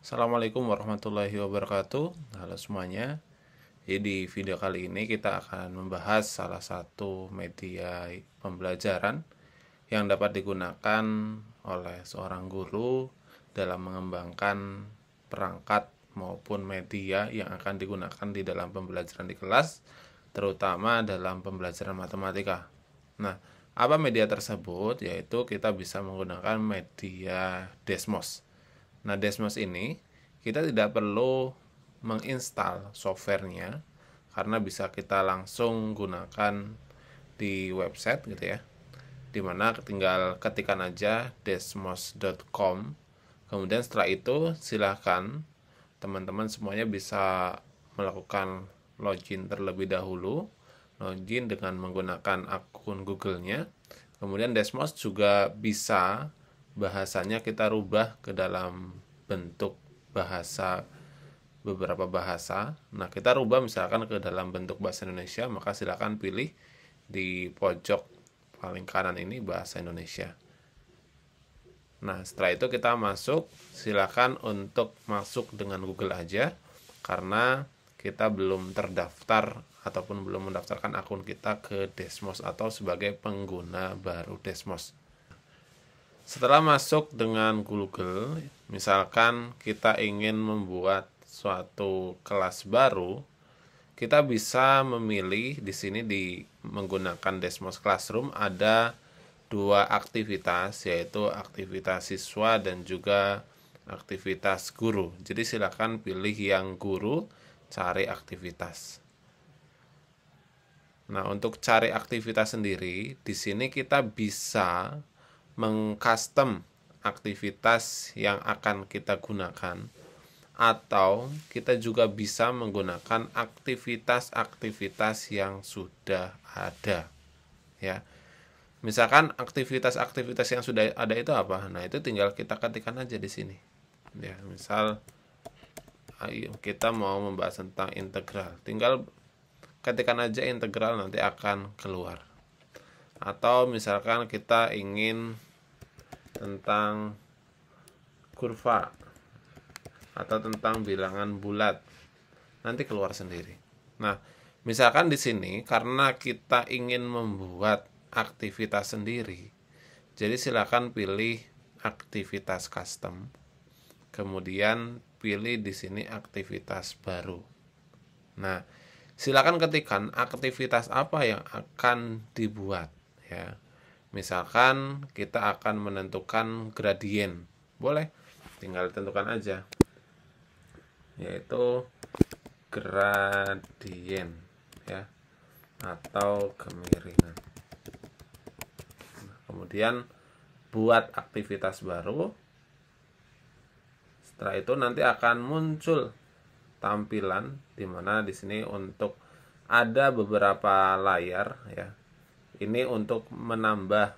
Assalamualaikum warahmatullahi wabarakatuh. Halo semuanya. Jadi di video kali ini kita akan membahas salah satu media pembelajaran yang dapat digunakan oleh seorang guru dalam mengembangkan perangkat maupun media yang akan digunakan di dalam pembelajaran di kelas, terutama dalam pembelajaran matematika. Nah, apa media tersebut? Yaitu kita bisa menggunakan media Desmos. Nah, Desmos ini kita tidak perlu menginstal softwarenya karena bisa kita langsung gunakan di website gitu ya. Dimana tinggal ketikkan aja desmos.com. Kemudian setelah itu silahkan teman-teman semuanya bisa melakukan login terlebih dahulu. Login dengan menggunakan akun Google-nya. Kemudian Desmos juga bisa bahasanya kita rubah ke dalam bentuk bahasa, beberapa bahasa. Nah, kita rubah misalkan ke dalam bentuk bahasa Indonesia, maka silakan pilih di pojok paling kanan ini bahasa Indonesia. Nah, setelah itu kita masuk, silakan untuk masuk dengan Google aja karena kita belum terdaftar ataupun belum mendaftarkan akun kita ke Desmos atau sebagai pengguna baru Desmos. Setelah masuk dengan Google, misalkan kita ingin membuat suatu kelas baru, kita bisa memilih di sini di menggunakan Desmos Classroom ada dua aktivitas, yaitu aktivitas siswa dan juga aktivitas guru. Jadi silakan pilih yang guru, cari aktivitas. Nah, untuk cari aktivitas sendiri, di sini kita bisa mengcustom aktivitas yang akan kita gunakan, atau kita juga bisa menggunakan aktivitas-aktivitas yang sudah ada ya. Misalkan aktivitas-aktivitas yang sudah ada itu apa? Nah, itu tinggal kita ketikkan aja di sini ya. Misal ayo kita mau membahas tentang integral, tinggal ketikkan aja integral, nanti akan keluar. Atau misalkan kita ingin tentang kurva atau tentang bilangan bulat, nanti keluar sendiri. Nah, misalkan di sini karena kita ingin membuat aktivitas sendiri, jadi silakan pilih aktivitas custom. Kemudian pilih di sini aktivitas baru. Nah, silakan ketikkan aktivitas apa yang akan dibuat ya. Misalkan kita akan menentukan gradien, boleh tinggal tentukan aja, yaitu gradien ya, atau kemiringan. Nah, kemudian buat aktivitas baru. Setelah itu nanti akan muncul tampilan di mana di sini untuk ada beberapa layar ya. Ini untuk menambah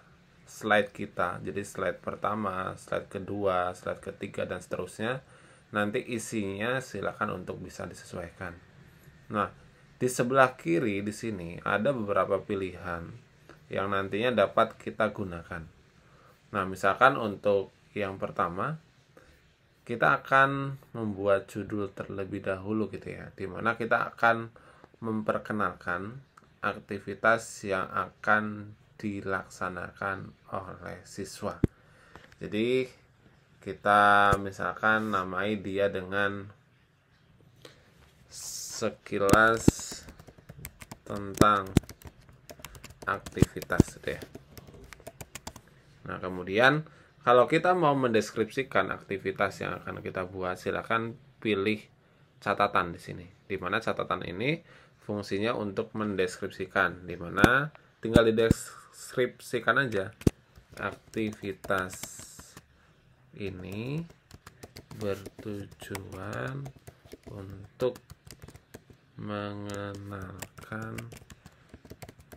slide kita. Jadi slide pertama, slide kedua, slide ketiga dan seterusnya. Nanti isinya silakan untuk bisa disesuaikan. Nah, di sebelah kiri di sini ada beberapa pilihan yang nantinya dapat kita gunakan. Nah, misalkan untuk yang pertama, kita akan membuat judul terlebih dahulu gitu ya, dimana kita akan memperkenalkan aktivitas yang akan dilaksanakan oleh siswa. Jadi kita misalkan namai dia dengan sekilas tentang aktivitas deh. Nah, kemudian kalau kita mau mendeskripsikan aktivitas yang akan kita buat, silakan pilih catatan di sini. Di mana catatan ini fungsinya untuk mendeskripsikan, di mana tinggal dideskripsikan aja. Aktivitas ini bertujuan untuk mengenalkan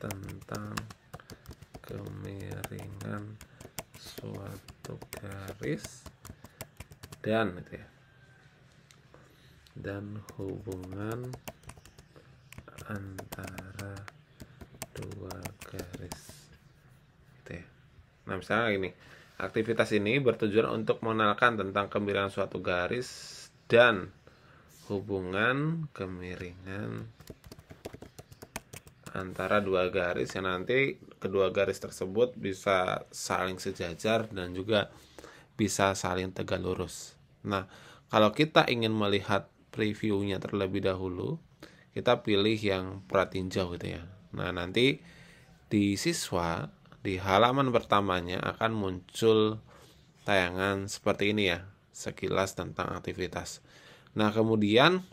tentang kemiringan suatu garis dan gitu ya, dan hubungan antara dua garis gitu ya. Nah, misalnya gini, Aktivitas ini bertujuan untuk mengenalkan tentang kemiringan suatu garis dan hubungan kemiringan antara dua garis yang nanti kedua garis tersebut bisa saling sejajar dan juga bisa saling tegak lurus. Nah, kalau kita ingin melihat previewnya terlebih dahulu, kita pilih yang pratinjau gitu ya. Nah, nanti di siswa di halaman pertamanya akan muncul tayangan seperti ini ya, sekilas tentang aktivitas. Nah, kemudian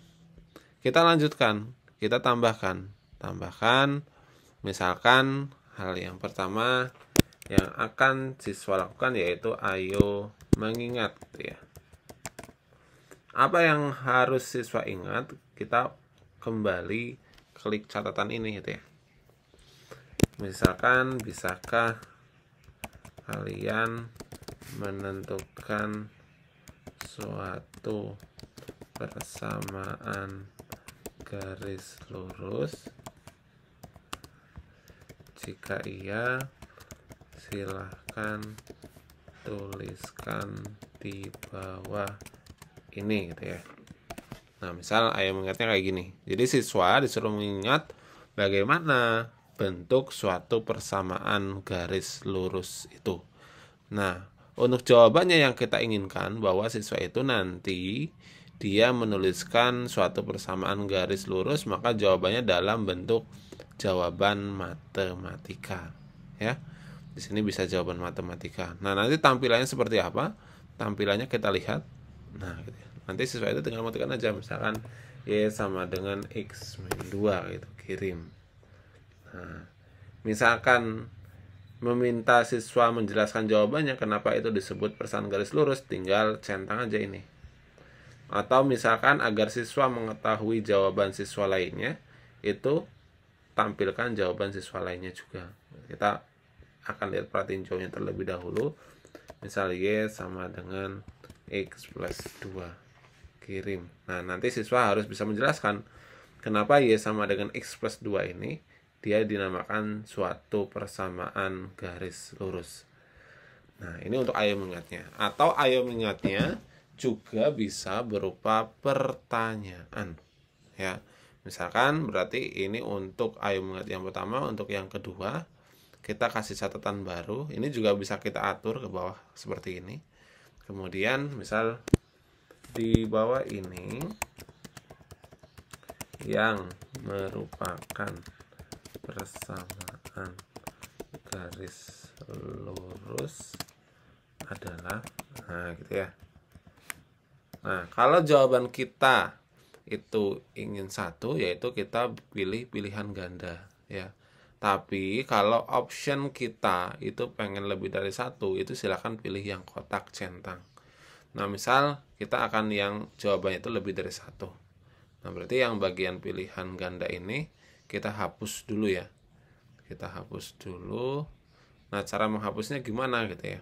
kita lanjutkan, kita tambahkan misalkan hal yang pertama yang akan siswa lakukan yaitu ayo mengingat gitu ya. Apa yang harus siswa ingat? Kita kembali klik catatan ini gitu ya. Misalkan, bisakah kalian menentukan suatu persamaan garis lurus? Jika iya, silahkan tuliskan di bawah ini gitu ya. Nah, misal ayo mengingatnya kayak gini. Jadi siswa disuruh mengingat bagaimana bentuk suatu persamaan garis lurus itu. Nah, untuk jawabannya yang kita inginkan bahwa siswa itu nanti dia menuliskan suatu persamaan garis lurus, maka jawabannya dalam bentuk jawaban matematika ya. Di sini bisa jawaban matematika. Nah, nanti tampilannya seperti apa? Tampilannya kita lihat. Nah, gitu ya. Nanti siswa itu tinggal mengetikkan aja, misalkan Y sama dengan X min 2 gitu, kirim. Nah, misalkan meminta siswa menjelaskan jawabannya kenapa itu disebut persamaan garis lurus, tinggal centang aja ini. Atau misalkan agar siswa mengetahui jawaban siswa lainnya, itu tampilkan jawaban siswa lainnya juga. Kita akan lihat pratinjaunya terlebih dahulu. Misal Y sama dengan X plus 2, kirim. Nah, nanti siswa harus bisa menjelaskan kenapa Y sama dengan X plus 2 ini dia dinamakan suatu persamaan garis lurus. Nah, ini untuk ayo mengingatnya. Atau ayo mengingatnya juga bisa berupa pertanyaan ya. Misalkan berarti ini untuk ayo mengingat yang pertama, untuk yang kedua kita kasih catatan baru. Ini juga bisa kita atur ke bawah seperti ini. Kemudian misal di bawah ini yang merupakan persamaan garis lurus adalah, nah gitu ya. Nah, kalau jawaban kita itu ingin satu, yaitu kita pilih pilihan ganda ya. Tapi kalau option kita itu pengen lebih dari satu, itu silahkan pilih yang kotak centang. Nah, misal kita akan yang jawabannya itu lebih dari satu. Nah, berarti yang bagian pilihan ganda ini kita hapus dulu ya. Kita hapus dulu. Nah, cara menghapusnya gimana gitu ya.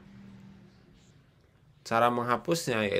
Cara menghapusnya yaitu